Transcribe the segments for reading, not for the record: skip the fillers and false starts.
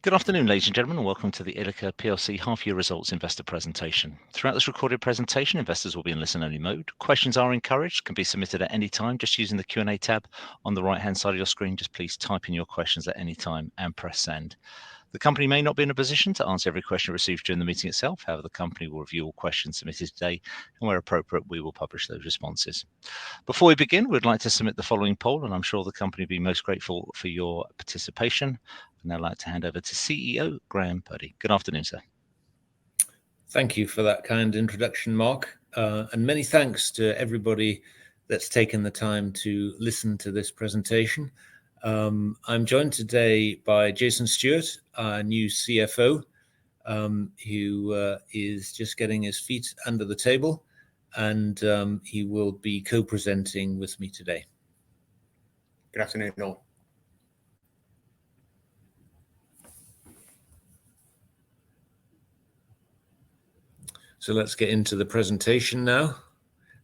Good afternoon, ladies and gentlemen, and welcome to the ILIKA PLC half-year results investor presentation. Throughout this recorded presentation, investors will be in listen-only mode. Questions are encouraged, can be submitted at any time just using the Q&A tab on the right-hand side of your screen. Just please type in your questions at any time and press send. The company may not be in a position to answer every question received during the meeting itself. However, the company will review all questions submitted today, and where appropriate, we will publish those responses. Before we begin, we'd like to submit the following poll, and I'm sure the company will be most grateful for your participation. I'd now like to hand over to CEO Graham Purdy. Good afternoon, sir. Thank you for that kind introduction, Mark. And many thanks to everybody that's taken the time to listen to this presentation. I'm joined today by Jason Stewart, our new CFO, who is just getting his feet under the table, and he will be co-presenting with me today. Good afternoon, all. So let's get into the presentation now.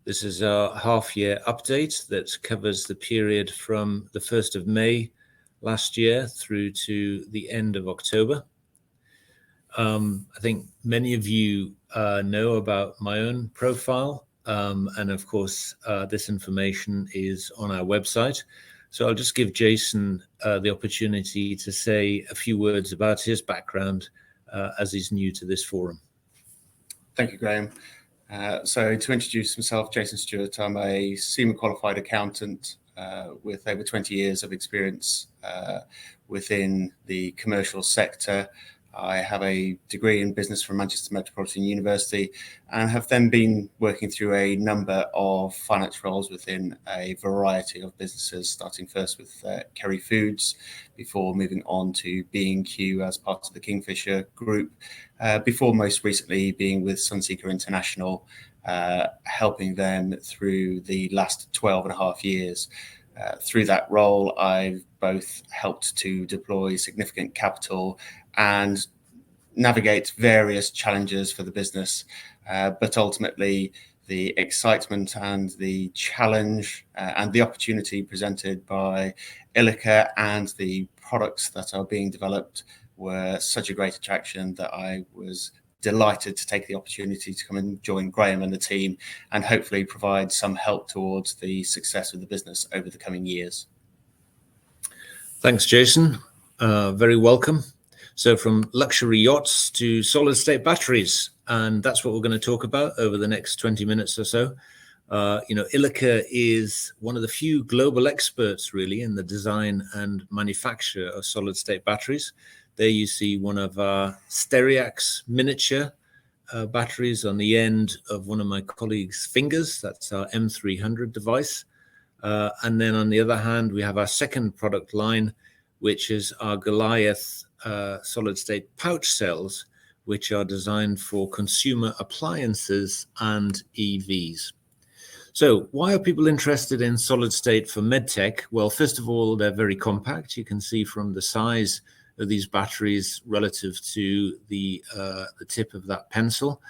This is our half-year update that covers the period from the 1st of May last year through to the end of October. I think many of you know about my own profile, and of course, this information is on our website. So I'll just give Jason the opportunity to say a few words about his background as he's new to this forum. Thank you, Graham. So to introduce myself, Jason Stewart, I'm a senior qualified accountant with over 20 years of experience within the commercial sector. I have a degree in business from Manchester Metropolitan University and have then been working through a number of finance roles within a variety of businesses, starting first with Kerry Foods, before moving on to B&Q as part of the Kingfisher Group, before most recently being with Sunseeker International, helping them through the last 12 and a half years. Through that role, I've both helped to deploy significant capital and navigate various challenges for the business. But ultimately, the excitement and the challenge and the opportunity presented by ILIKA and the products that are being developed were such a great attraction that I was delighted to take the opportunity to come and join Graham and the team and hopefully provide some help towards the success of the business over the coming years. Thanks, Jason. Very welcome. So from luxury yachts to solid state batteries, and that's what we're going to talk about over the next 20 minutes or so. ILIKA is one of the few global experts really in the design and manufacture of solid state batteries. There you see one of our Stereax miniature batteries on the end of one of my colleagues' fingers. That's our M300 device. And then on the other hand, we have our second product line, which is our Goliath solid state pouch cells, which are designed for consumer appliances and EVs. So why are people interested in solid state for Medtech? Well, first of all, they're very compact. You can see from the size of these batteries relative to the tip of that pencil.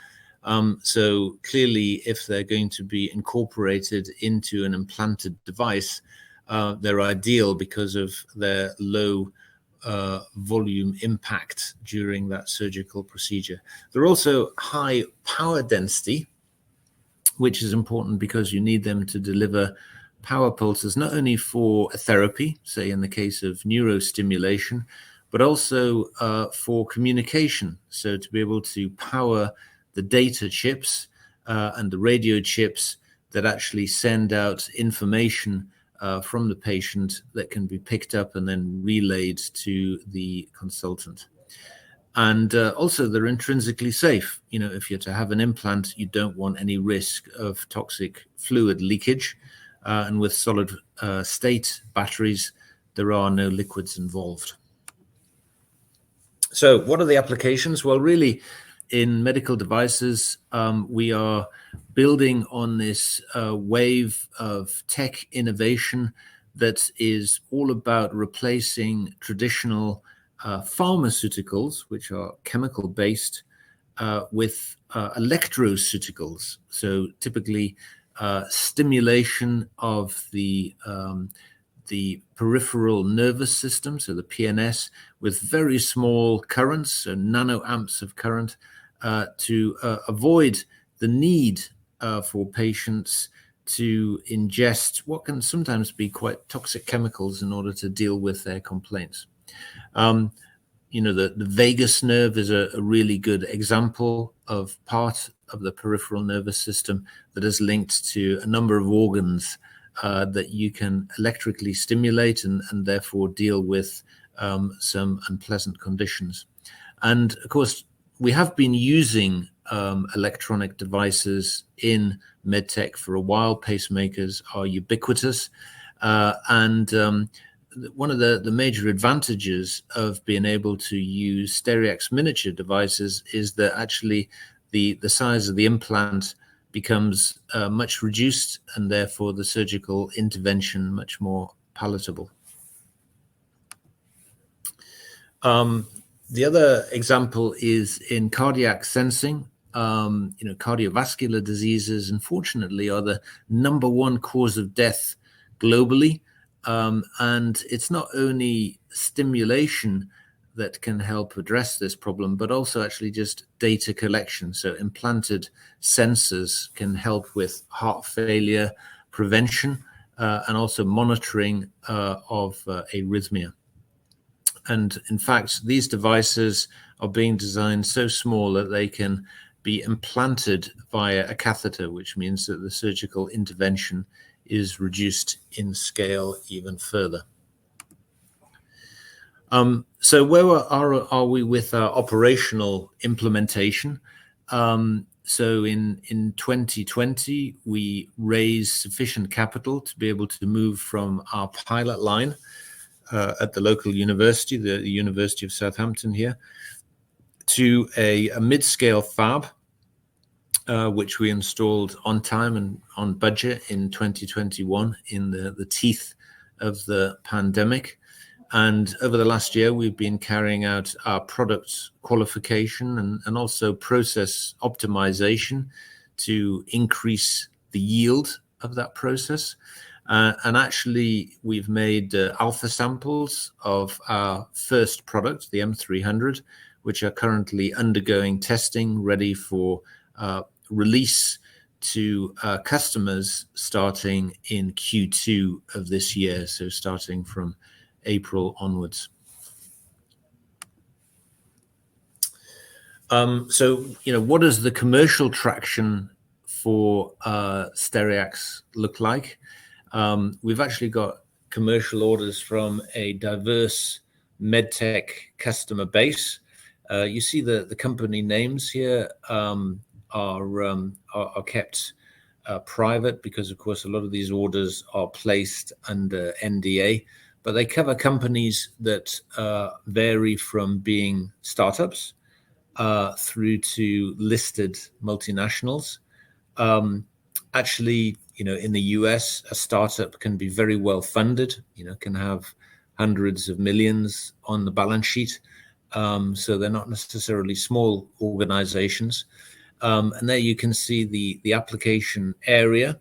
So clearly, if they're going to be incorporated into an implanted device, they're ideal because of their low volume impact during that surgical procedure. They're also high power density, which is important because you need them to deliver power pulses, not only for therapy, say in the case of neurostimulation, but also for communication. So to be able to power the data chips and the radio chips that actually send out information from the patient that can be picked up and then relayed to the consultant. And also they're intrinsically safe. You know, if you're to have an implant, you don't want any risk of toxic fluid leakage. And with solid state batteries, there are no liquids involved. So what are the applications? Well, really, in medical devices, we are building on this wave of tech innovation that is all about replacing traditional pharmaceuticals, which are chemical-based, with electroceuticals. So typically stimulation of the the peripheral nervous system, so the PNS, with very small currents, so nanoamps of current, to avoid the need for patients to ingest what can sometimes be quite toxic chemicals in order to deal with their complaints. The vagus nerve is a really good example of part of the peripheral nervous system that is linked to a number of organs that you can electrically stimulate and therefore deal with some unpleasant conditions. And of course, we have been using electronic devices in medtech for a while. Pacemakers are ubiquitous. One of the major advantages of being able to use Stereax miniature devices is that actually the size of the implant becomes much reduced, and therefore the surgical intervention much more palatable. The other example is in cardiac sensing. Cardiovascular diseases, unfortunately, are the #1 cause of death globally. And it's not only stimulation that can help address this problem, but also actually just data collection. So implanted sensors can help with heart failure prevention and also monitoring of arrhythmia. And in fact, these devices are being designed so small that they can be implanted via a catheter, which means that the surgical intervention is reduced in scale even further. So where are we with our operational implementation? So in 2020, we raised sufficient capital to be able to move from our pilot line at the local university, the University of Southampton here, to a mid-scale fab, which we installed on time and on budget in 2021 in the teeth of the pandemic. And over the last year, we've been carrying out our product qualification and also process optimization to increase the yield of that process. And actually, we've made alpha samples of our first product, the M300, which are currently undergoing testing, ready for release to customers starting in Q2 of this year, so starting from April onwards. What does the commercial traction for Stereax look like? We've actually got commercial orders from a diverse medtech customer base. You see the company names here are kept private because, of course, a lot of these orders are placed under NDA, but they cover companies that vary from being startups through to listed multinationals. Actually, in the US, a startup can be very well funded, can have hundreds of millions on the balance sheet. So they're not necessarily small organizations. And there you can see the application area,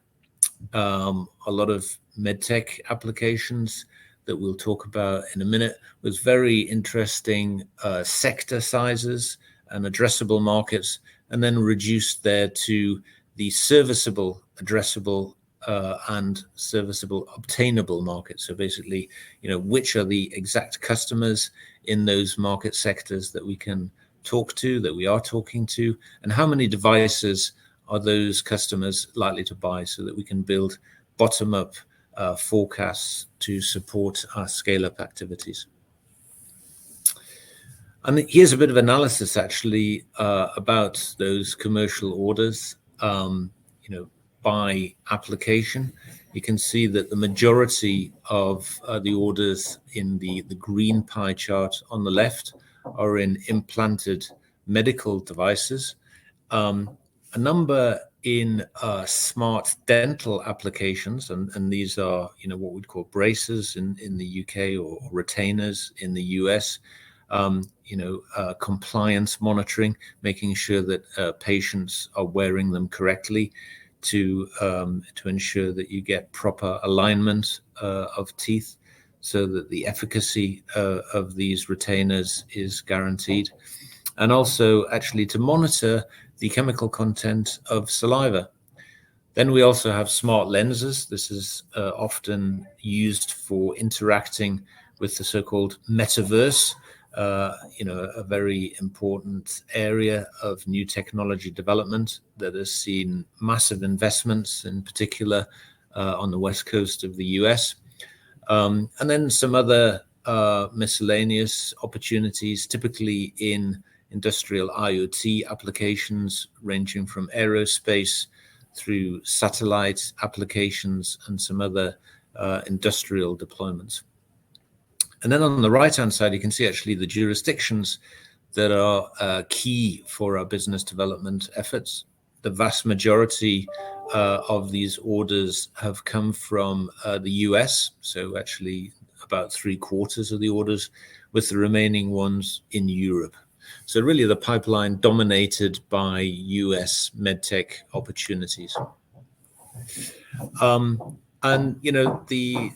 a lot of medtech applications that we'll talk about in a minute, with very interesting sector sizes and addressable markets, and then reduced there to the serviceable, addressable, and serviceable obtainable markets. So basically, which are the exact customers in those market sectors that we can talk to, that we are talking to, and how many devices are those customers likely to buy, so that we can build bottom-up forecasts to support our scale-up activities. And here's a bit of analysis actually about those commercial orders, by application. You can see that the majority of the orders in the green pie chart on the left are in implanted medical devices. A number in smart dental applications, and these are, what we'd call braces in the UK or retainers in the US. Compliance monitoring, making sure that patients are wearing them correctly to ensure that you get proper alignment of teeth. so that the efficacy of these retainers is guaranteed, and also actually to monitor the chemical content of saliva. Then we also have smart lenses. This is often used for interacting with the so-called metaverse, a very important area of new technology development that has seen massive investments, in particular on the west coast of the US. And then some other miscellaneous opportunities, typically in industrial IoT applications, ranging from aerospace through satellite applications and some other industrial deployments. And then on the right-hand side, you can see actually the jurisdictions that are key for our business development efforts. The vast majority of these orders have come from the US, so actually about 3/4 of the orders, with the remaining ones in Europe. So really the pipeline dominated by US medtech opportunities. And the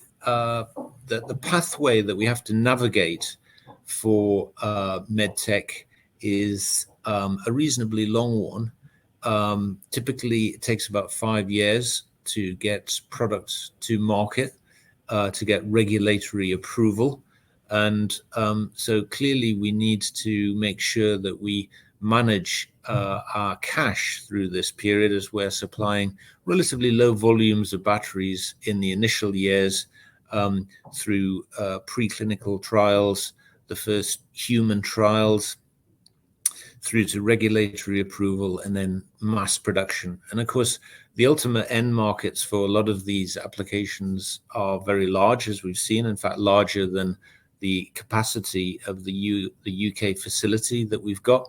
pathway that we have to navigate for medtech is a reasonably long one. Typically, it takes about 5 years to get products to market, to get regulatory approval. And so clearly we need to make sure that we manage our cash through this period as we're supplying relatively low volumes of batteries in the initial years, through preclinical trials, the first human trials, through to regulatory approval, and then mass production. And of course, the ultimate end markets for a lot of these applications are very large, as we've seen, in fact, larger than the capacity of the UK facility that we've got.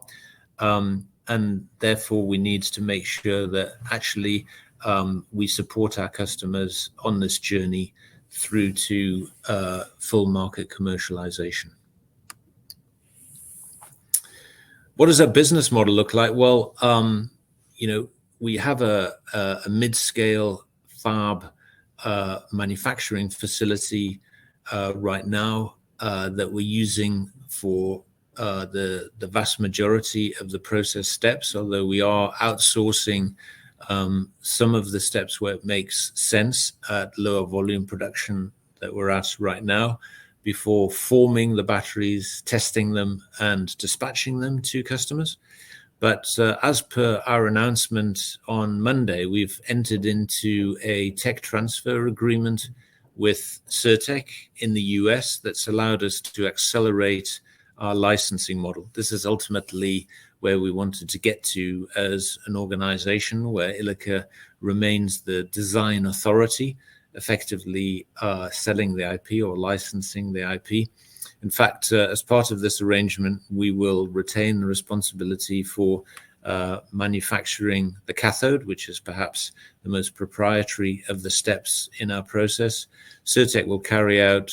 And therefore, we need to make sure that actually we support our customers on this journey through to full market commercialization. What does our business model look like? Well, we have a mid-scale fab manufacturing facility right now that we're using for the vast majority of the process steps, although we are outsourcing some of the steps where it makes sense at lower volume production that we're at right now, before forming the batteries, testing them, and dispatching them to customers. But as per our announcement on Monday, we've entered into a tech transfer agreement with Cirtec in the US that's allowed us to accelerate our licensing model. This is ultimately where we wanted to get to as an organization, where ILIKA remains the design authority, effectively selling the IP or licensing the IP. In fact, as part of this arrangement, we will retain the responsibility for manufacturing the cathode, which is perhaps the most proprietary of the steps in our process. Cirtec will carry out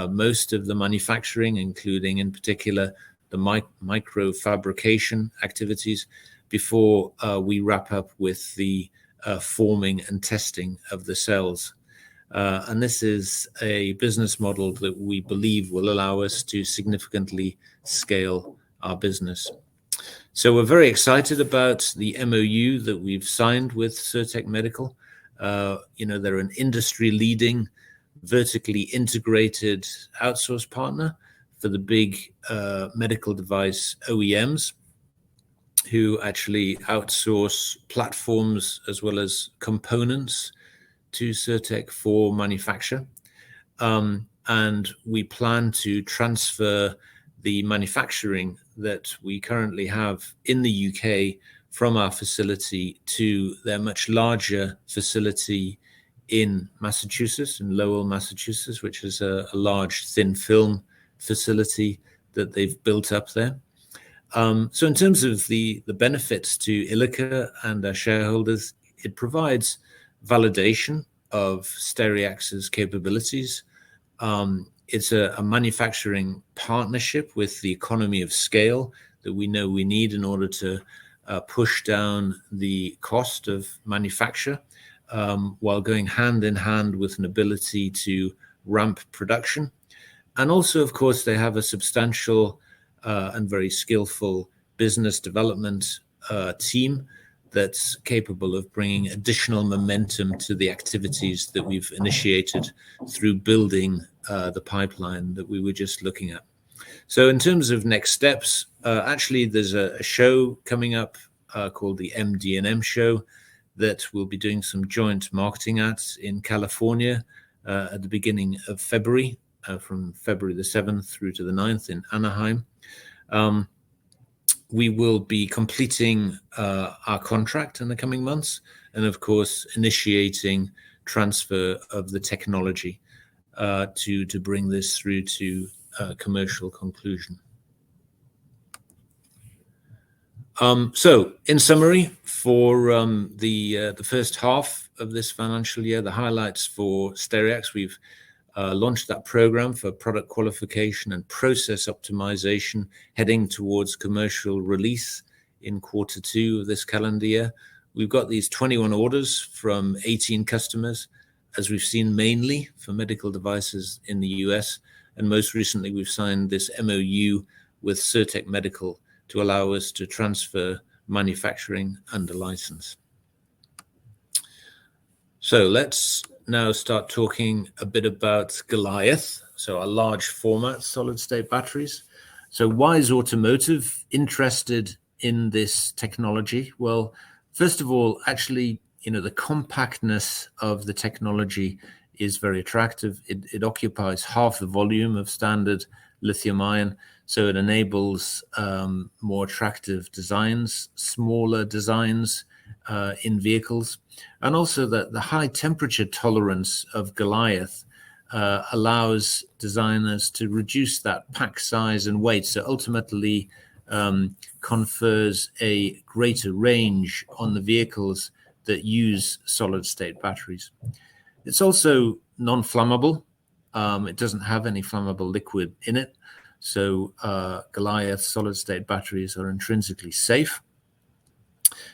most of the manufacturing, including in particular the micro fabrication activities, before we wrap up with the forming and testing of the cells. And this is a business model that we believe will allow us to significantly scale our business. So we're very excited about the MOU that we've signed with Cirtec Medical. They're an industry-leading, vertically integrated outsource partner for the big medical device OEMs, who actually outsource platforms as well as components to Cirtec for manufacture. And we plan to transfer the manufacturing that we currently have in the UK from our facility to their much larger facility in Massachusetts, in Lowell, Massachusetts, which is a large thin film facility that they've built up there. So in terms of the benefits to ILIKA and our shareholders, it provides validation of Stereax's capabilities. It's a manufacturing partnership with the economy of scale that we know we need in order to push down the cost of manufacture, while going hand in hand with an ability to ramp production. And also, of course, they have a substantial and very skillful business development team that's capable of bringing additional momentum to the activities that we've initiated through building the pipeline that we were just looking at. So in terms of next steps, actually, there's a show coming up called the MD&M show that we'll be doing some joint marketing at in California at the beginning of February, from February the 7th through to the 9th in Anaheim. We will be completing our contract in the coming months and, of course, initiating transfer of the technology to bring this through to commercial conclusion. So, in summary, for the first half of this financial year, the highlights for Stereax, we've launched that program for product qualification and process optimization, heading towards commercial release in Q2 of this calendar year. We've got these 21 orders from 18 customers, as we've seen, mainly for medical devices in the US. And most recently, we've signed this MOU with Cirtec Medical to allow us to transfer manufacturing under license. So let's now start talking a bit about Goliath, so our large format solid state batteries. So why is Automotive interested in this technology? Well, first of all, actually, the compactness of the technology is very attractive. It occupies half the volume of standard lithium ion, so it enables more attractive designs, smaller designs in vehicles, and also the high temperature tolerance of Goliath allows designers to reduce that pack size and weight, so ultimately confers a greater range on the vehicles that use solid state batteries. It's also non-flammable. It doesn't have any flammable liquid in it, so Goliath solid state batteries are intrinsically safe.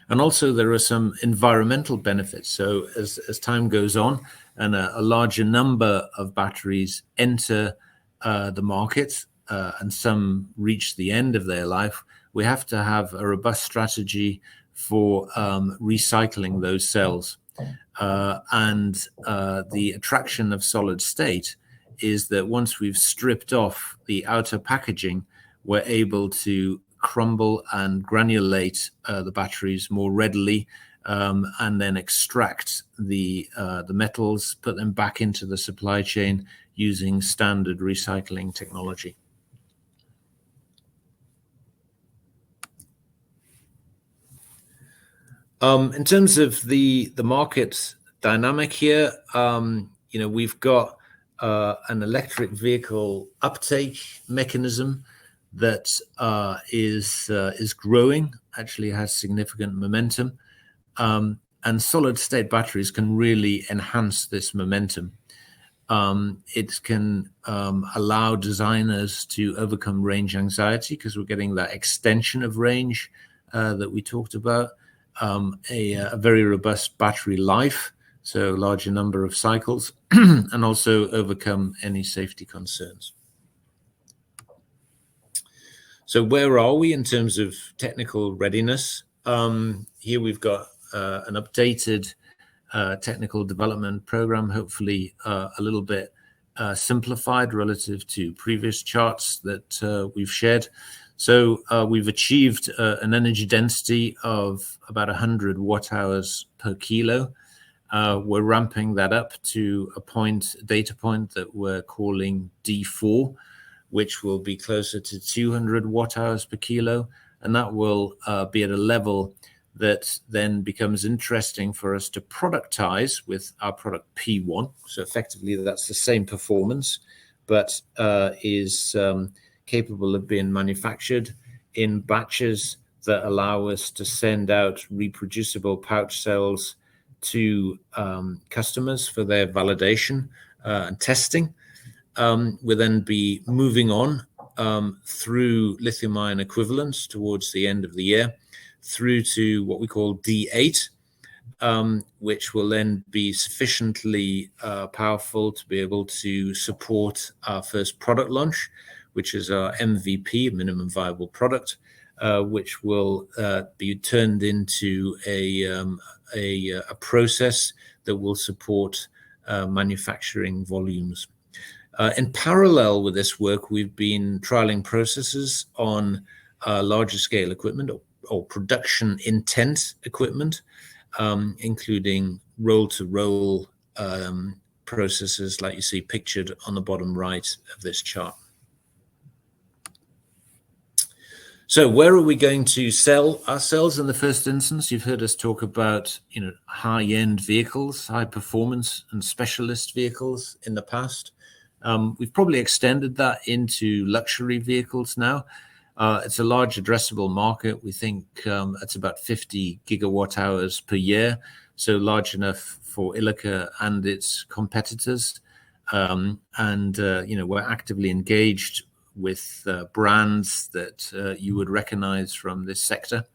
And also there are some environmental benefits. So as time goes on and a larger number of batteries enter the market and some reach the end of their life, we have to have a robust strategy for recycling those cells. And the attraction of solid state is that once we've stripped off the outer packaging, we're able to crumble and granulate the batteries more readily, and then extract the metals, put them back into the supply chain using standard recycling technology. In terms of the market dynamic here, we've got an electric vehicle uptake mechanism that is growing, actually has significant momentum, and solid state batteries can really enhance this momentum. It can allow designers to overcome range anxiety because we're getting that extension of range that we talked about, a very robust battery life, so a larger number of cycles, and also overcome any safety concerns. So where are we in terms of technical readiness? Here we've got an updated technical development program, hopefully a little bit simplified relative to previous charts that we've shared. So we've achieved an energy density of about 100 watt-hours per kilo. We're ramping that up to a data point that we're calling D4, which will be closer to 200 watt-hours per kilo. And that will be at a level that then becomes interesting for us to productize with our product P1. So effectively, that's the same performance, but is capable of being manufactured in batches that allow us to send out reproducible pouch cells to customers for their validation and testing. We'll then be moving on through lithium-ion equivalents towards the end of the year through to what we call D8. which will then be sufficiently powerful to be able to support our first product launch, which is our MVP, minimum viable product, which will be turned into a process that will support manufacturing volumes. In parallel with this work, we've been trialing processes on larger scale equipment or production intent equipment, including roll-to-roll processes like you see pictured on the bottom right of this chart. So where are we going to sell our cells in the first instance? You've heard us talk about, high-end vehicles, high performance and specialist vehicles in the past. We've probably extended that into luxury vehicles now. It's a large addressable market. We think it's about 50 gigawatt hours per year, so large enough for ILIKA and its competitors. We're actively engaged with brands that you would recognize from this sector.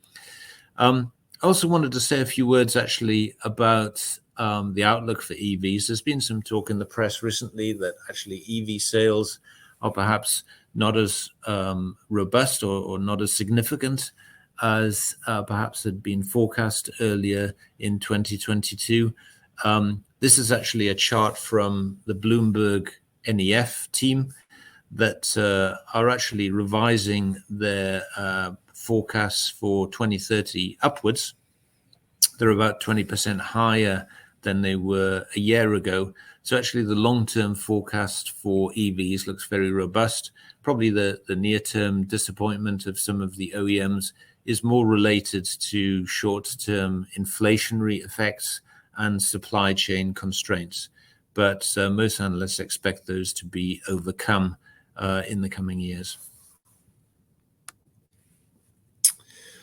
I also wanted to say a few words actually about the outlook for EVs. There's been some talk in the press recently that actually EV sales are perhaps not as robust or not as significant as perhaps had been forecast earlier in 2022. This is actually a chart from the Bloomberg NEF team that are actually revising their forecasts for 2030 upwards. They're about 20% higher than they were a year ago. So actually the long-term forecast for EVs looks very robust. Probably the near-term disappointment of some of the OEMs is more related to short-term inflationary effects and supply chain constraints. But most analysts expect those to be overcome in the coming years.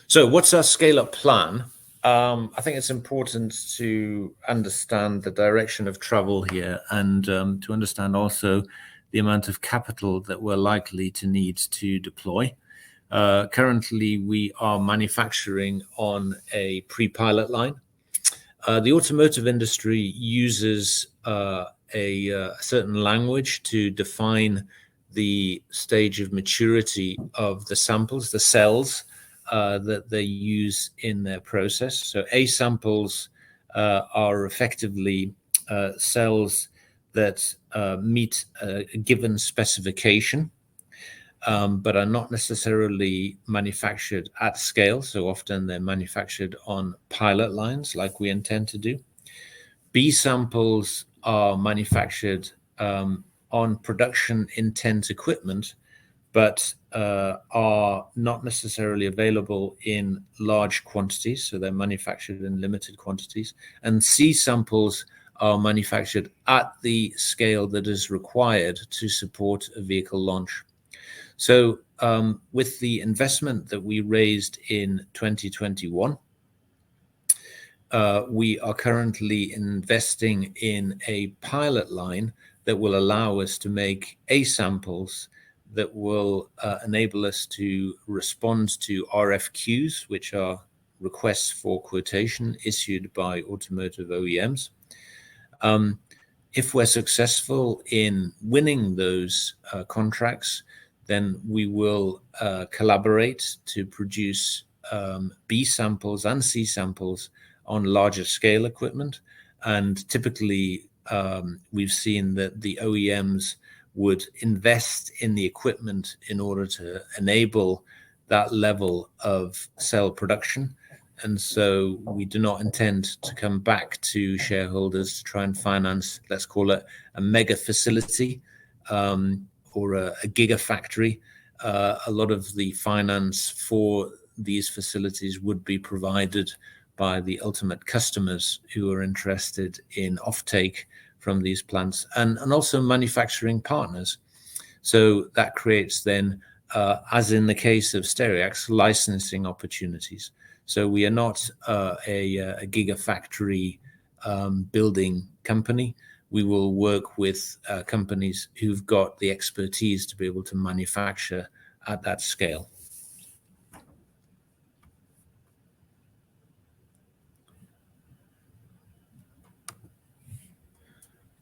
So what's our scale-up plan? I think it's important to understand the direction of travel here and to understand also the amount of capital that we're likely to need to deploy. Currently, we are manufacturing on a pre-pilot line. The automotive industry uses a certain language to define the stage of maturity of the samples, the cells that they use in their process. So A samples are effectively cells that meet a given specification, but are not necessarily manufactured at scale. So often they're manufactured on pilot lines like we intend to do. B samples are manufactured on production intent equipment, but are not necessarily available in large quantities. So they're manufactured in limited quantities. And C samples are manufactured at the scale that is required to support a vehicle launch. So with the investment that we raised in 2021, we are currently investing in a pilot line that will allow us to make A samples that will enable us to respond to RFQs, which are requests for quotation issued by automotive OEMs. If we're successful in winning those contracts, then we will collaborate to produce B samples and C samples on larger scale equipment. And typically, we've seen that the OEMs would invest in the equipment in order to enable that level of cell production. And so we do not intend to come back to shareholders to try and finance, let's call it a mega facility or a gigafactory. A lot of the finance for these facilities would be provided by the ultimate customers who are interested in offtake from these plants and also manufacturing partners. So that creates then, as in the case of Stereax, licensing opportunities. So we are not a gigafactory building company. We will work with companies who've got the expertise to be able to manufacture at that scale.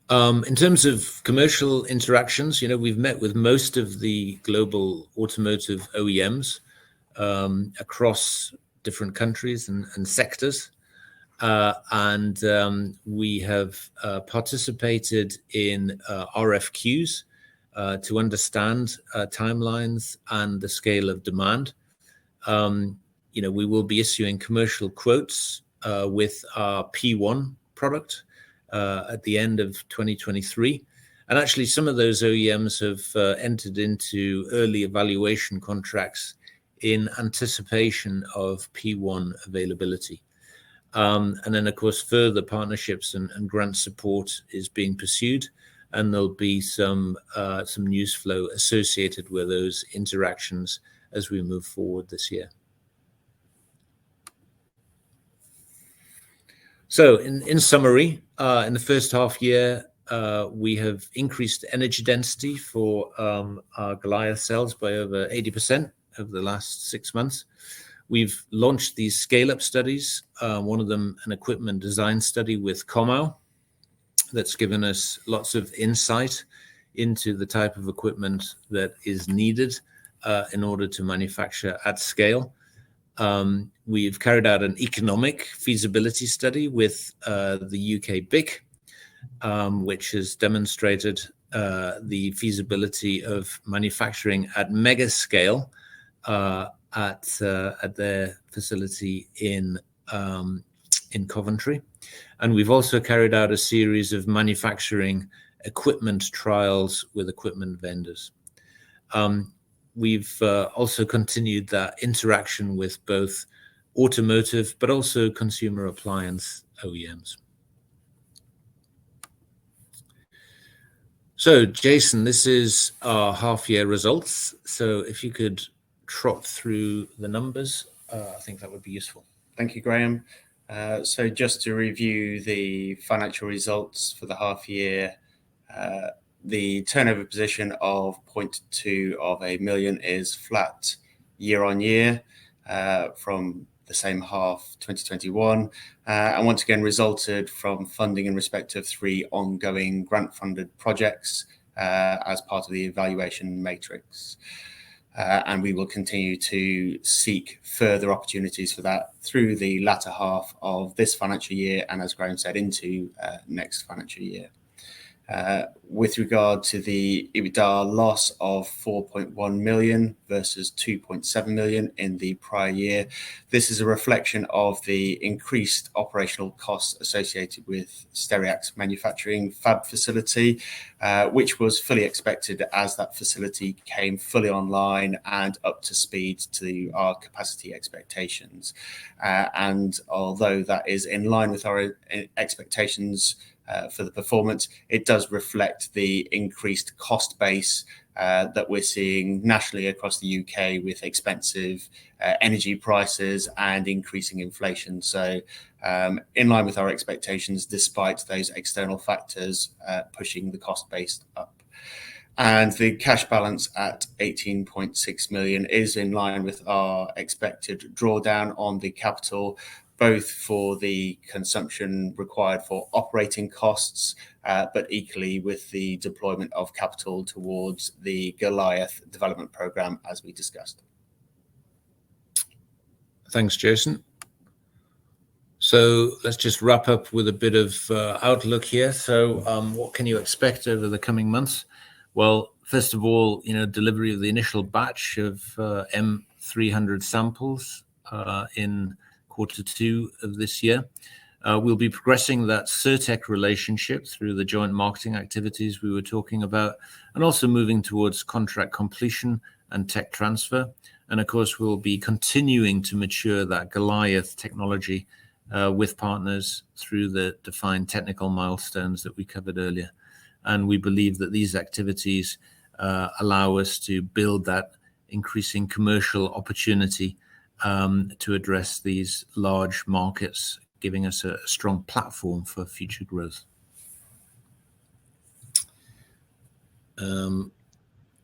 In terms of commercial interactions, we've met with most of the global automotive OEMs across different countries and sectors. We have participated in RFQs to understand timelines and the scale of demand. We will be issuing commercial quotes with our P1 product at the end of 2023. And actually, some of those OEMs have entered into early evaluation contracts in anticipation of P1 availability. And then, of course, further partnerships and grant support is being pursued, and there'll be some news flow associated with those interactions as we move forward this year. So in summary, in the first half year, we have increased energy density for our Goliath cells by over 80% over the last 6 months. We've launched these scale-up studies, one of them an equipment design study with Comau that's given us lots of insight into the type of equipment that is needed in order to manufacture at scale. We've carried out an economic feasibility study with the UK BIC, which has demonstrated the feasibility of manufacturing at mega scale at their facility in Coventry. And we've also carried out a series of manufacturing equipment trials with equipment vendors. We've also continued that interaction with both automotive, but also consumer appliance OEMs. So, Jason, this is our half-year results. So if you could trot through the numbers, I think that would be useful. Thank you, Graham. So just to review the financial results for the half year, the turnover position of 0.2 million is flat year on year from the same half 2021, and once again resulted from funding in respect of 3 ongoing grant-funded projects as part of the evaluation matrix. And we will continue to seek further opportunities for that through the latter half of this financial year and, as Graham said, into next financial year. With regard to the EBITDA loss of 4.1 million versus 2.7 million in the prior year, this is a reflection of the increased operational costs associated with Stereax manufacturing fab facility, which was fully expected as that facility came fully online and up to speed to our capacity expectations. And although that is in line with our expectations for the performance, it does reflect the increased cost base that we're seeing nationally across the UK with expensive energy prices and increasing inflation. So in line with our expectations, despite those external factors pushing the cost base up. And the cash balance at 18.6 million is in line with our expected drawdown on the capital, both for the consumption required for operating costs, but equally with the deployment of capital towards the Goliath development program, as we discussed. Thanks, Jason. So let's just wrap up with a bit of outlook here. So what can you expect over the coming months? Well, first of all, delivery of the initial batch of M300 samples in Q2 of this year. We'll be progressing that Cirtec relationship through the joint marketing activities we were talking about, and also moving towards contract completion and tech transfer. And of course, we'll be continuing to mature that Goliath technology with partners through the defined technical milestones that we covered earlier. And we believe that these activities allow us to build that increasing commercial opportunity to address these large markets, giving us a strong platform for future growth.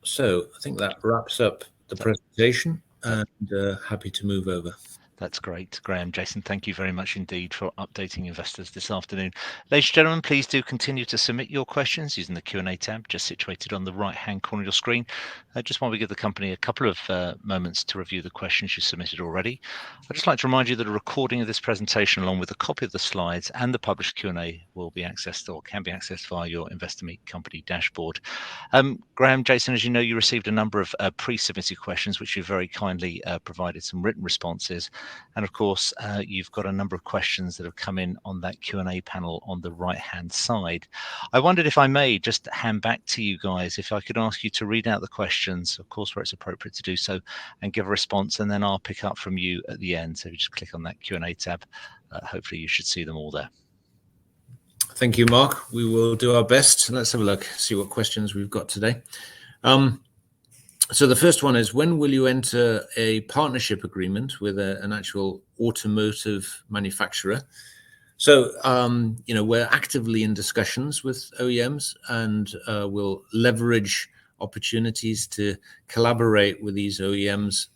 So I think that wraps up the presentation, and happy to move over. That's great, Graham. Jason, thank you very much indeed for updating investors this afternoon. Ladies and gentlemen, please do continue to submit your questions using the Q&A tab just situated on the right-hand corner of your screen. Just while we give the company a couple of moments to review the questions you submitted already, I'd just like to remind you that a recording of this presentation, along with a copy of the slides and the published Q&A, will be accessed or can be accessed via your Investor Meet company dashboard. Graham, Jason, as you know, you received a number of pre-submitted questions, which you very kindly provided some written responses. And of course, you've got a number of questions that have come in on that Q&A panel on the right-hand side. I wondered if I may just hand back to you guys, if I could ask you to read out the questions, of course, where it's appropriate to do so, and give a response, and then I'll pick up from you at the end. So if you just click on that Q&A tab, hopefully you should see them all there. Thank you, Mark. We will do our best. Let's have a look, see what questions we've got today. So the first one is, when will you enter a partnership agreement with an actual automotive manufacturer? So, we're actively in discussions with OEMs, and we'll leverage opportunities to collaborate with these OEMs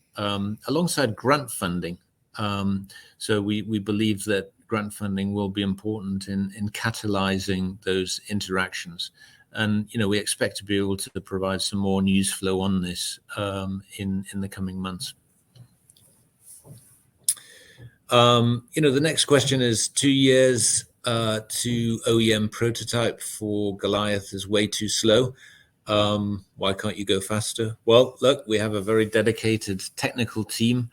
alongside grant funding. So we believe that grant funding will be important in catalyzing those interactions. And, we expect to be able to provide some more news flow on this in the coming months. The next question is, 2 years to OEM prototype for Goliath is way too slow. Why can't you go faster? Well, look, we have a very dedicated technical team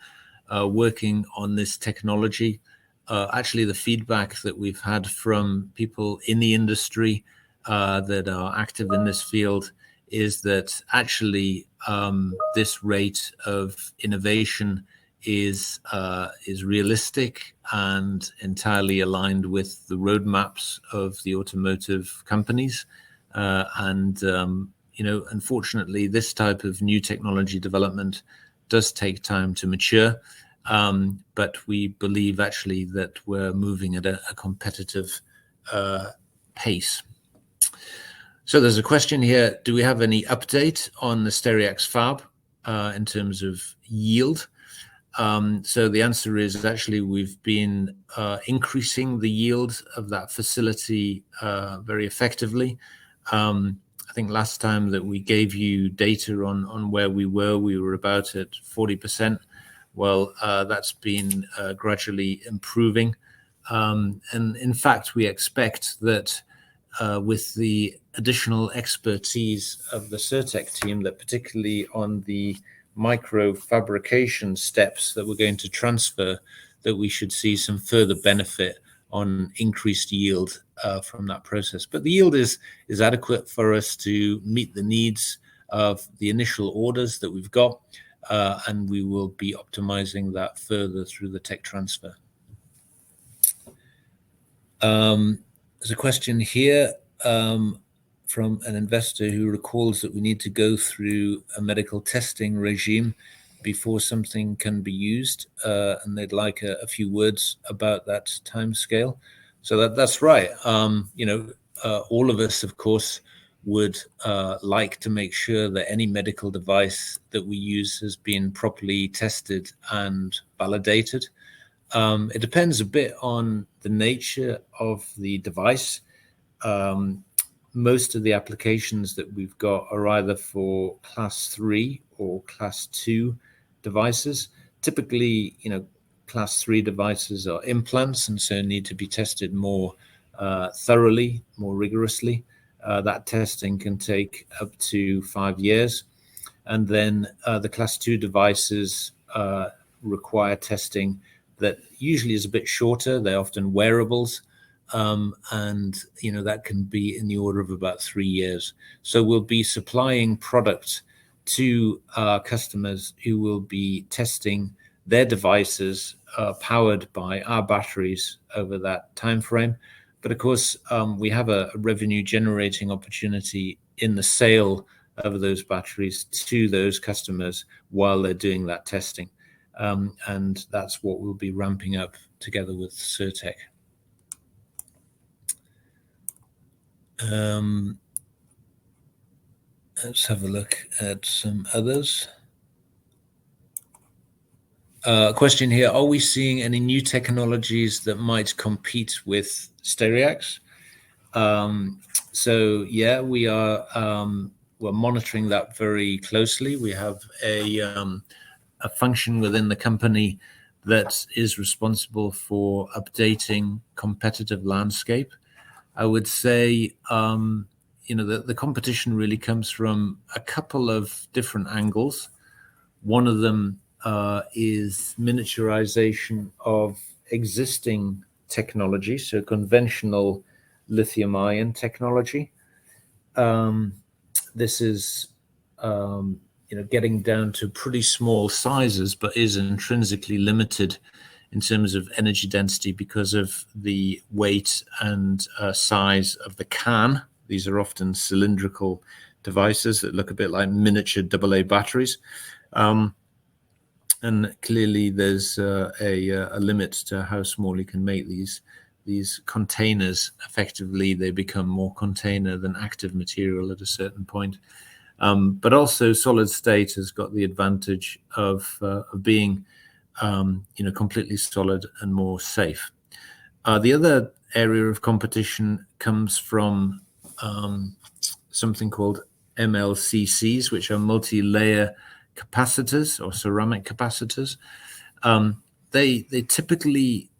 working on this technology. Actually, the feedback that we've had from people in the industry that are active in this field is that actually this rate of innovation is realistic and entirely aligned with the roadmaps of the automotive companies. Unfortunately, this type of new technology development does take time to mature. But we believe actually that we're moving at a competitive pace. So there's a question here, do we have any update on the Stereax fab in terms of yield? So the answer is actually we've been increasing the yield of that facility very effectively. I think last time that we gave you data on where we were about at 40%. Well, that's been gradually improving. And in fact, we expect that with the additional expertise of the Cirtec team, that particularly on the micro fabrication steps that we're going to transfer, that we should see some further benefit on increased yield from that process. But the yield is adequate for us to meet the needs of the initial orders that we've got, and we will be optimizing that further through the tech transfer. There's a question here from an investor who recalls that we need to go through a medical testing regime before something can be used, and they'd like a few words about that timescale. So that's right. All of us, of course, would like to make sure that any medical device that we use has been properly tested and validated. It depends a bit on the nature of the device. Most of the applications that we've got are either for class 3 or class 2 devices. Typically, class 3 devices are implants and so need to be tested more thoroughly, more rigorously. That testing can take up to 5 years. And then the class 2 devices require testing that usually is a bit shorter. They're often wearables. And that can be in the order of about 3 years. So we'll be supplying product to our customers who will be testing their devices powered by our batteries over that time frame. But of course, we have a revenue generating opportunity in the sale of those batteries to those customers while they're doing that testing. And that's what we'll be ramping up together with Cirtec. Let's have a look at some others. Question here, are we seeing any new technologies that might compete with Stereax? So yeah, we are we're monitoring that very closely. We have a function within the company that is responsible for updating competitive landscape. I would say, the competition really comes from a couple of different angles. One of them is miniaturization of existing technology, so conventional lithium-ion technology. This is, getting down to pretty small sizes, but is intrinsically limited in terms of energy density because of the weight and size of the can. These are often cylindrical devices that look a bit like miniature AA batteries. And clearly there's a limit to how small you can make these containers. Effectively, they become more container than active material at a certain point. But also solid state has got the advantage of being completely solid and more safe. The other area of competition comes from something called MLCCs, which are multi-layer capacitors or ceramic capacitors. They typically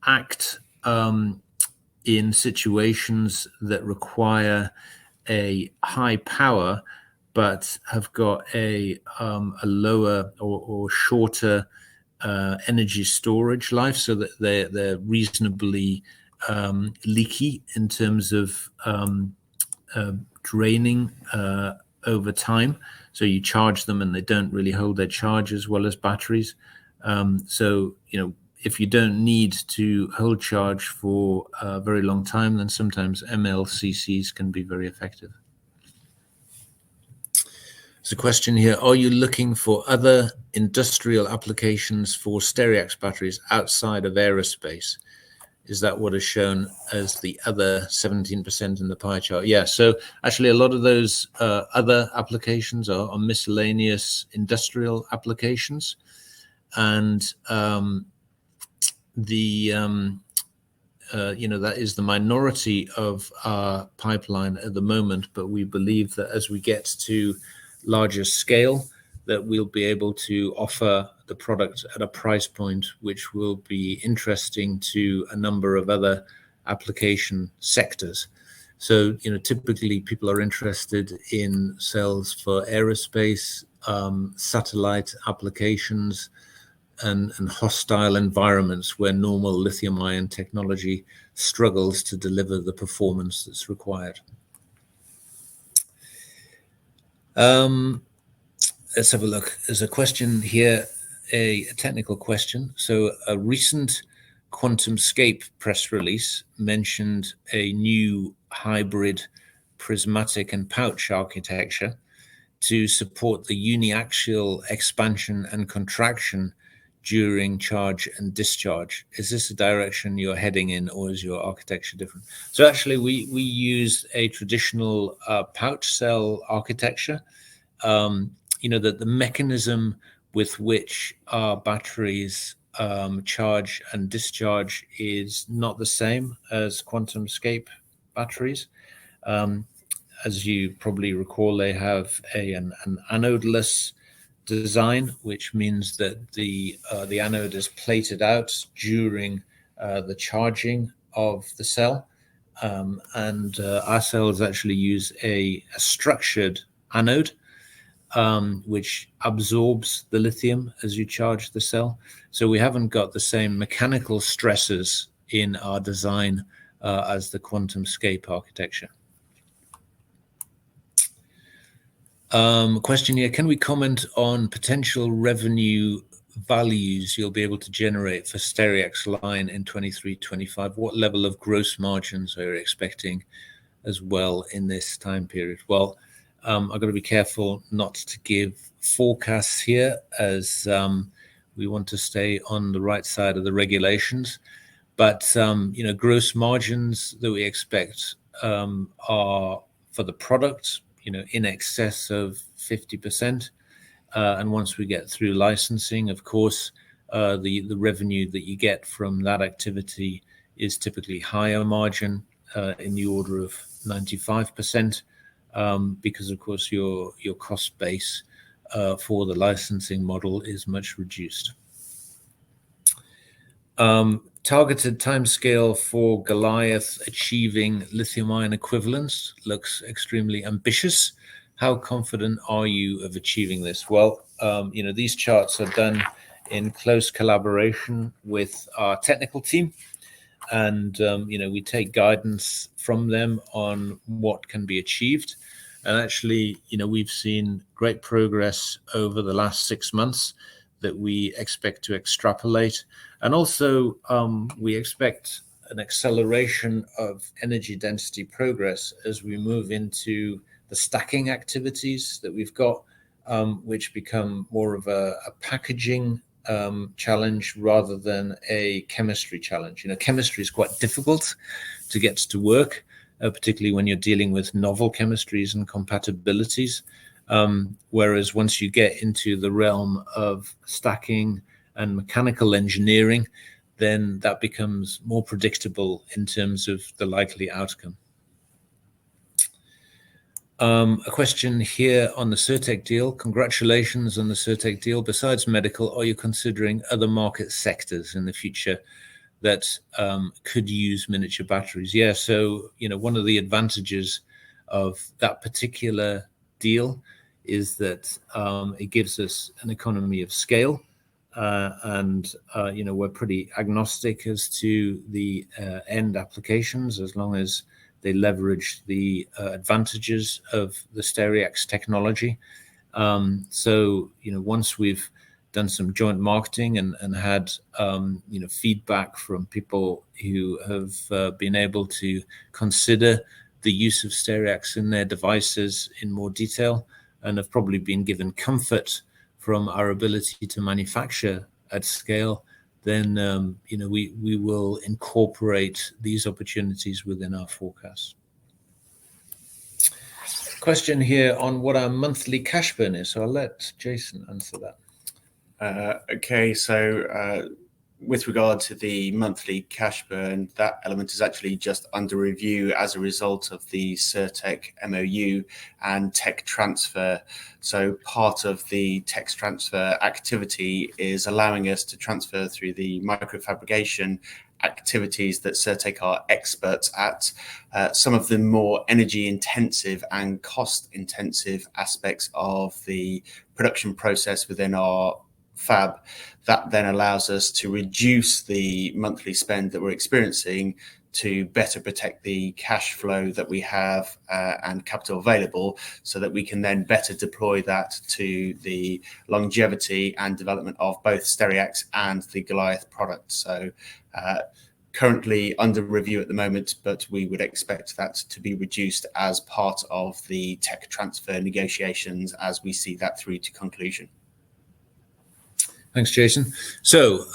act in situations that require a high power, but have got a lower or shorter energy storage life, so that they're reasonably leaky in terms of draining over time. So you charge them and they don't really hold their charge as well as batteries. So if you don't need to hold charge for a very long time, then sometimes MLCCs can be very effective. There's a question here, are you looking for other industrial applications for Stereax batteries outside of aerospace? Is that what is shown as the other 17% in the pie chart? Yeah, so actually a lot of those other applications are miscellaneous industrial applications. And that is the minority of our pipeline at the moment, but we believe that as we get to larger scale, that we'll be able to offer the product at a price point which will be interesting to a number of other application sectors. So, typically people are interested in cells for aerospace, satellite applications, and hostile environments where normal lithium-ion technology struggles to deliver the performance that's required. Let's have a look. There's a question here, a technical question. So a recent QuantumScape press release mentioned a new hybrid prismatic and pouch architecture to support the uniaxial expansion and contraction during charge and discharge. Is this a direction you're heading in, or is your architecture different? So actually we use a traditional pouch cell architecture. That the mechanism with which our batteries charge and discharge is not the same as QuantumScape batteries. As you probably recall, they have an anodeless design, which means that the anode is plated out during the charging of the cell. And our cells actually use a structured anode, which absorbs the lithium as you charge the cell. So we haven't got the same mechanical stresses in our design as the QuantumScape architecture. Question here, can we comment on potential revenue values you'll be able to generate for Stereax line in 23-25? What level of gross margins are you expecting as well in this time period? Well, I've got to be careful not to give forecasts here, as we want to stay on the right side of the regulations. But gross margins that we expect are for the product, in excess of 50%. And once we get through licensing, of course, the revenue that you get from that activity is typically higher margin, in the order of 95%, because of course your cost base for the licensing model is much reduced. Targeted timescale for Goliath achieving lithium-ion equivalence looks extremely ambitious. How confident are you of achieving this? Well, these charts are done in close collaboration with our technical team, and we take guidance from them on what can be achieved. And actually, we've seen great progress over the last 6 months that we expect to extrapolate. And also, we expect an acceleration of energy density progress as we move into the stacking activities that we've got, which become more of a packaging challenge rather than a chemistry challenge. Chemistry is quite difficult to get to work, particularly when you're dealing with novel chemistries and compatibilities. Whereas once you get into the realm of stacking and mechanical engineering, then that becomes more predictable in terms of the likely outcome. A question here on the Cirtec deal. Congratulations on the Cirtec deal. Besides medical, are you considering other market sectors in the future that could use miniature batteries? Yeah, so one of the advantages of that particular deal is that it gives us an economy of scale, and we're pretty agnostic as to the end applications, as long as they leverage the advantages of the Stereax technology. So once we've done some joint marketing and had feedback from people who have been able to consider the use of Stereax in their devices in more detail, and have probably been given comfort from our ability to manufacture at scale, then we will incorporate these opportunities within our forecast. Question here on what our monthly cash burn is. So I'll let Jason answer that. Okay, so with regard to the monthly cash burn, that element is actually just under review as a result of the Cirtec MOU and tech transfer. So part of the tech transfer activity is allowing us to transfer through the microfabrication activities that Cirtec are experts at, some of the more energy intensive and cost intensive aspects of the production process within our fab. That then allows us to reduce the monthly spend that we're experiencing to better protect the cash flow that we have and capital available, so that we can then better deploy that to the longevity and development of both Stereax and the Goliath product. So currently under review at the moment, but we would expect that to be reduced as part of the tech transfer negotiations as we see that through to conclusion. Thanks, Jason. So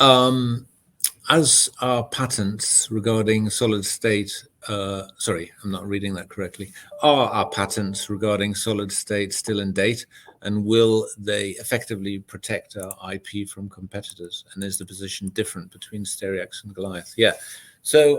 as our patents regarding solid state, sorry, I'm not reading that correctly. Are our patents regarding solid state still in date, and will they effectively protect our IP from competitors? And is the position different between Stereax and Goliath? Yeah. So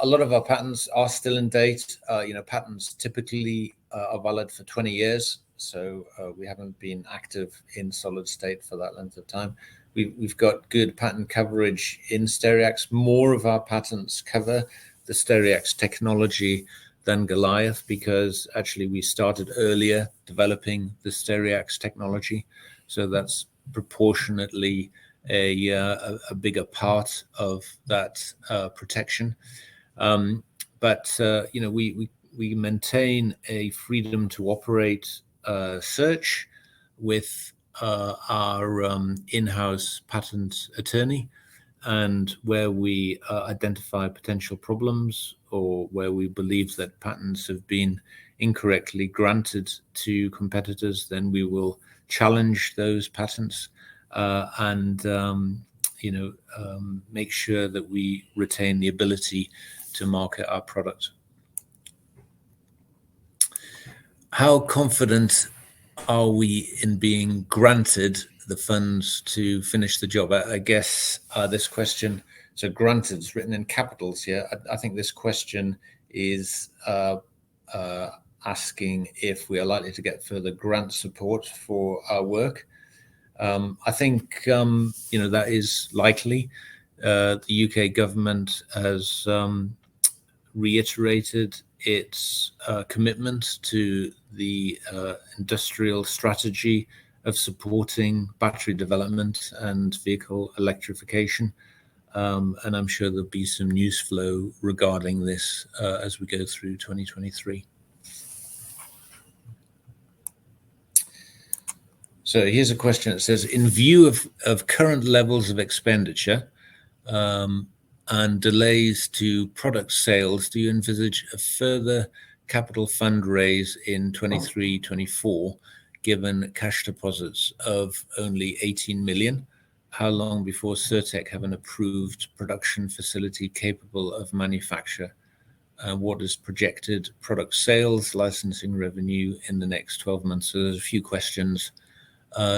a lot of our patents are still in date. Patents typically are valid for 20 years. So we haven't been active in solid state for that length of time. We've got good patent coverage in Stereax. More of our patents cover the Stereax technology than Goliath, because actually we started earlier developing the Stereax technology. So that's proportionately a bigger part of that protection. But we maintain a freedom to operate search with our in-house patent attorney, and where we identify potential problems or where we believe that patents have been incorrectly granted to competitors, then we will challenge those patents and make sure that we retain the ability to market our product. How confident are we in being granted the funds to finish the job? I guess this question, so granted, it's written in capitals here. I think this question is asking if we are likely to get further grant support for our work. I think that is likely. The UK government has reiterated its commitment to the industrial strategy of supporting battery development and vehicle electrification. And I'm sure there'll be some news flow regarding this as we go through 2023. So here's a question that says, in view of current levels of expenditure and delays to product sales, do you envisage a further capital fundraise in 23-24, given cash deposits of only 18 million? How long before Cirtec have an approved production facility capable of manufacture? What is projected product sales, licensing revenue in the next 12 months? So there's a few questions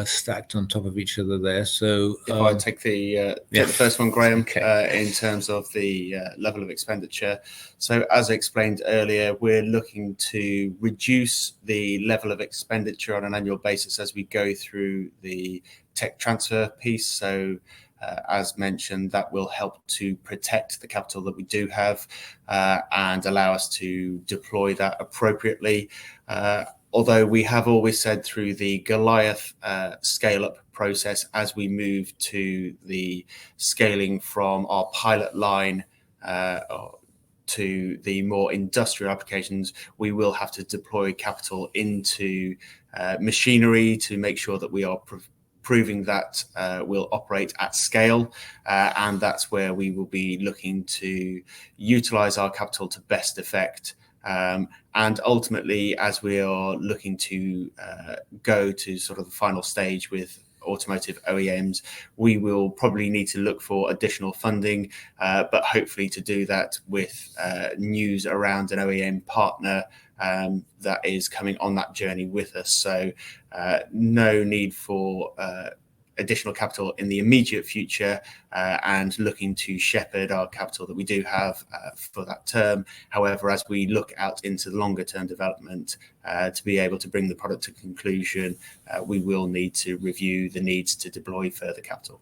stacked on top of each other there. So if I take the first one, Graham, in terms of the level of expenditure. So as I explained earlier, we're looking to reduce the level of expenditure on an annual basis as we go through the tech transfer piece. So as mentioned, that will help to protect the capital that we do have and allow us to deploy that appropriately. Although we have always said through the Goliath scale-up process, as we move to the scaling from our pilot line to the more industrial applications, we will have to deploy capital into machinery to make sure that we are proving that will operate at scale. And that's where we will be looking to utilize our capital to best effect. And ultimately, as we are looking to go to sort of the final stage with automotive OEMs, we will probably need to look for additional funding, but hopefully to do that with news around an OEM partner that is coming on that journey with us. So no need for additional capital in the immediate future, and looking to shepherd our capital that we do have for that term. However, as we look out into the longer term development to be able to bring the product to conclusion, we will need to review the needs to deploy further capital.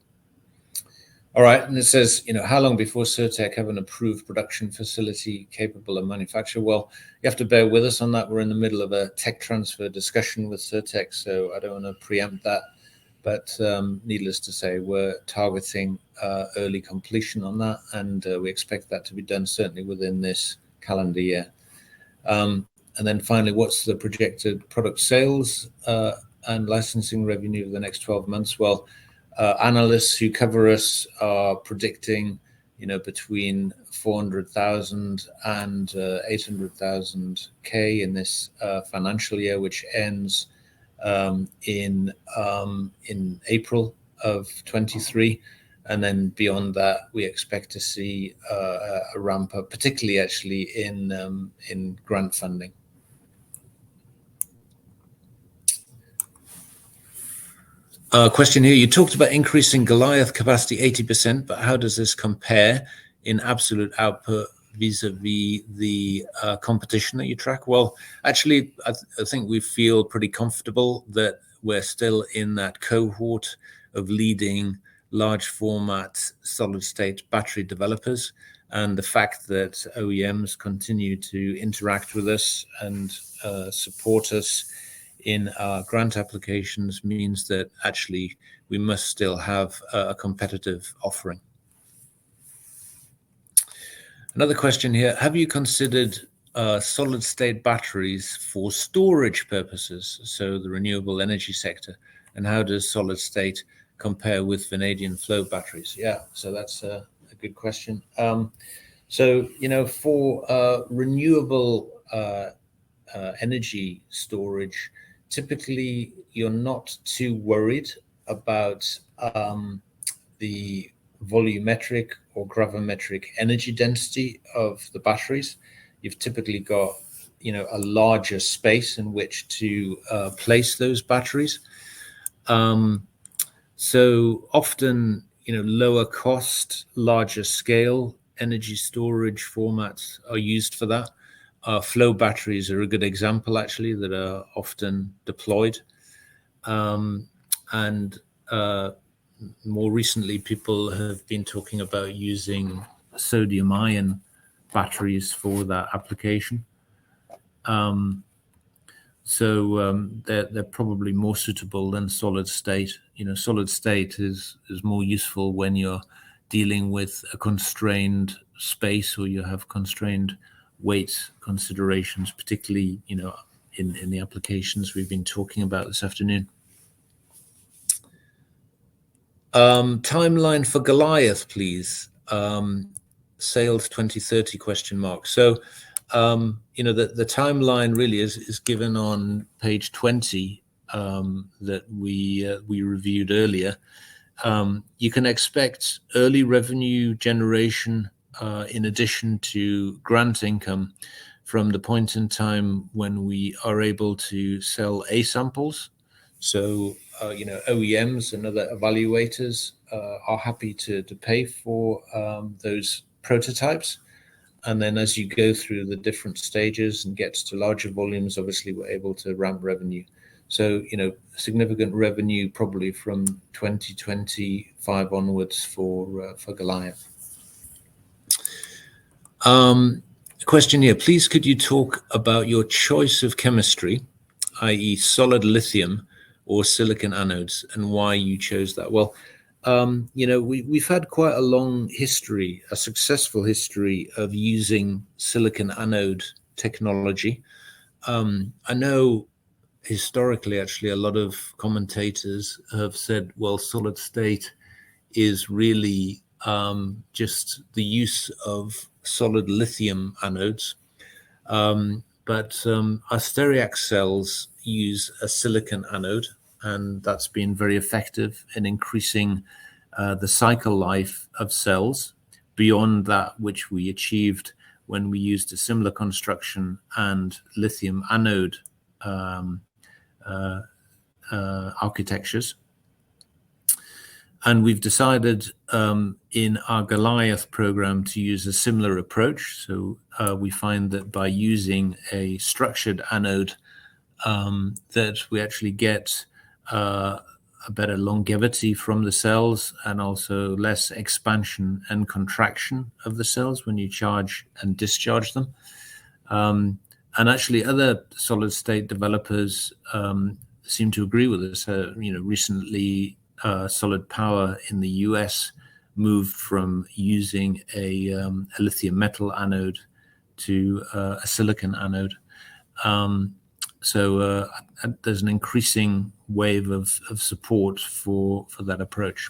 All right, and it says, how long before Cirtec have an approved production facility capable of manufacture? Well, you have to bear with us on that. We're in the middle of a tech transfer discussion with Cirtec, so I don't want to preempt that. But needless to say, we're targeting early completion on that, and we expect that to be done certainly within this calendar year. And then finally, what's the projected product sales and licensing revenue for the next 12 months? Well, analysts who cover us are predicting, between 400,000 and 800,000 K in this financial year, which ends in April of 23, and then beyond that we expect to see a ramp up, particularly actually in grant funding. Question here, you talked about increasing Goliath capacity 80%, but how does this compare in absolute output vis-a-vis the competition that you track? Well, actually, I think we feel pretty comfortable that we're still in that cohort of leading large format solid state battery developers. And the fact that OEMs continue to interact with us and support us in our grant applications means that actually we must still have a competitive offering. Another question here, have you considered solid state batteries for storage purposes, so the renewable energy sector, and how does solid state compare with vanadium flow batteries? Yeah, so that's a good question. So, for renewable energy storage, typically you're not too worried about the volumetric or gravimetric energy density of the batteries. You've typically got, a larger space in which to place those batteries. So often, lower cost, larger scale energy storage formats are used for that. Flow batteries are a good example, actually, that are often deployed. And more recently, people have been talking about using sodium-ion batteries for that application. So they're probably more suitable than solid state. Solid state is more useful when you're dealing with a constrained space or you have constrained weight considerations, particularly in the applications we've been talking about this afternoon. Timeline for Goliath, please. Sales 2030 question mark. So the timeline really is given on page 20 that we reviewed earlier. You can expect early revenue generation in addition to grant income from the point in time when we are able to sell A samples. So OEMs and other evaluators are happy to pay for those prototypes. And then as you go through the different stages and get to larger volumes, obviously we're able to ramp revenue. So, significant revenue probably from 2025 onwards for Goliath. Question here, please could you talk about your choice of chemistry, i.e. solid lithium or silicon anodes, and why you chose that? Well, we've had quite a long history, a successful history of using silicon anode technology. I know historically, actually, a lot of commentators have said, well, solid state is really just the use of solid lithium anodes. But our Stereax cells use a silicon anode, and that's been very effective in increasing the cycle life of cells beyond that which we achieved when we used a similar construction and lithium anode architectures. And we've decided in our Goliath program to use a similar approach. So we find that by using a structured anode that we actually get a better longevity from the cells and also less expansion and contraction of the cells when you charge and discharge them. And actually other solid state developers seem to agree with us. Recently Solid Power in the US moved from using a lithium metal anode to a silicon anode. So there's an increasing wave of support for that approach.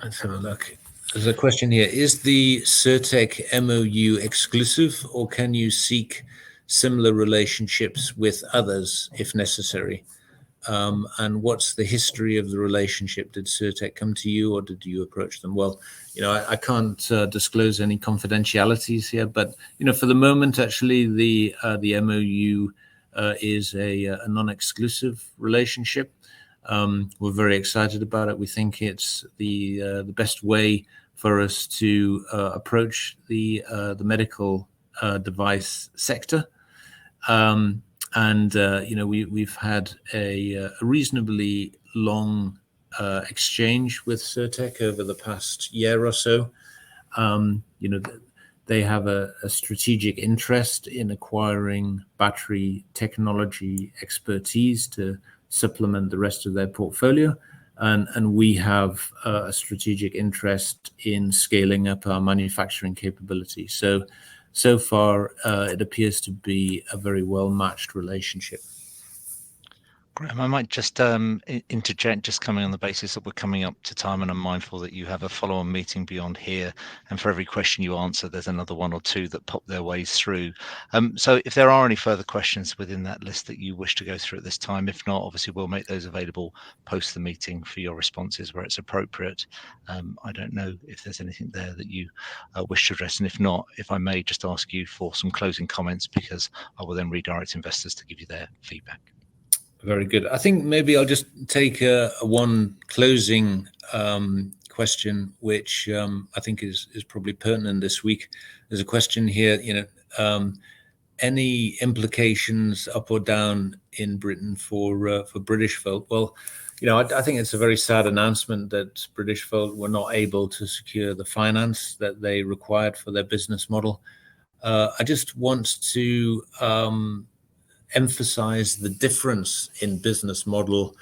Let's have a look. There's a question here. Is the Cirtec MOU exclusive, or can you seek similar relationships with others if necessary? And what's the history of the relationship? Did Cirtec come to you, or did you approach them? Well, I can't disclose any confidentialities here, but for the moment, actually, the MOU is a non-exclusive relationship. We're very excited about it. We think it's the best way for us to approach the medical device sector. We've had a reasonably long exchange with Cirtec over the past year or so. They have a strategic interest in acquiring battery technology expertise to supplement the rest of their portfolio. And we have a strategic interest in scaling up our manufacturing capability. So far, it appears to be a very well-matched relationship. Graham, I might just interject, just coming on the basis that we're coming up to time, and I'm mindful that you have a follow-on meeting beyond here, and for every question you answer, there's another one or two that pop their ways through. So if there are any further questions within that list that you wish to go through at this time, if not, obviously we'll make those available post the meeting for your responses where it's appropriate. I don't know if there's anything there that you wish to address, and if not, if I may just ask you for some closing comments, because I will then redirect investors to give you their feedback. Very good. I think maybe I'll just take one closing question, which I think is probably pertinent this week. There's a question here, any implications up or down in Britain for British folk? Well, I think it's a very sad announcement that British folk were not able to secure the finance that they required for their business model. I just want to emphasize the difference in business model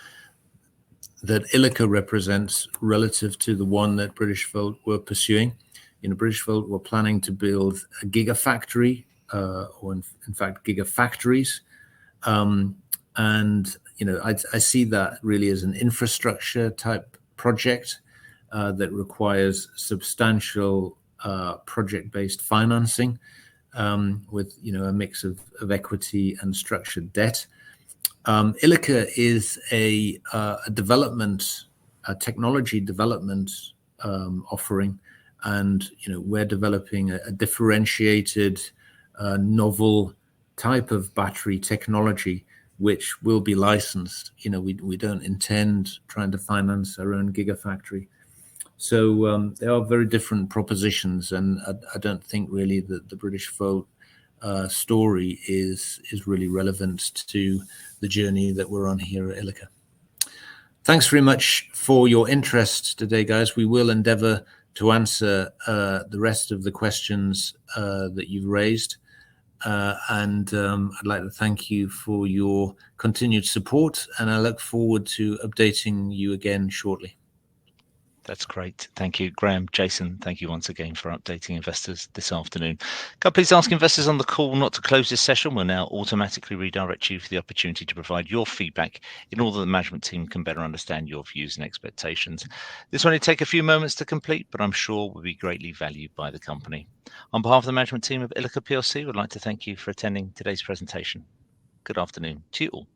that ILIKA represents relative to the one that British folk were pursuing. British folk were planning to build a gigafactory, or in fact gigafactories, and I see that really as an infrastructure type project that requires substantial project-based financing. With a mix of equity and structured debt. ILIKA is a technology development offering, and we're developing a differentiated, novel type of battery technology which will be licensed. We don't intend trying to finance our own gigafactory. So they are very different propositions, and I don't think really that the British folk story is really relevant to the journey that we're on here at ILIKA. Thanks very much for your interest today, guys. We will endeavour to answer the rest of the questions that you've raised, and I'd like to thank you for your continued support, and I look forward to updating you again shortly. That's great. Thank you, Graham. Jason, thank you once again for updating investors this afternoon. Can I please ask investors on the call not to close this session? We'll now automatically redirect you for the opportunity to provide your feedback in order that the management team can better understand your views and expectations. This will only take a few moments to complete, but I'm sure will be greatly valued by the company. On behalf of the management team of ILIKA PLC, we'd like to thank you for attending today's presentation. Good afternoon to you all.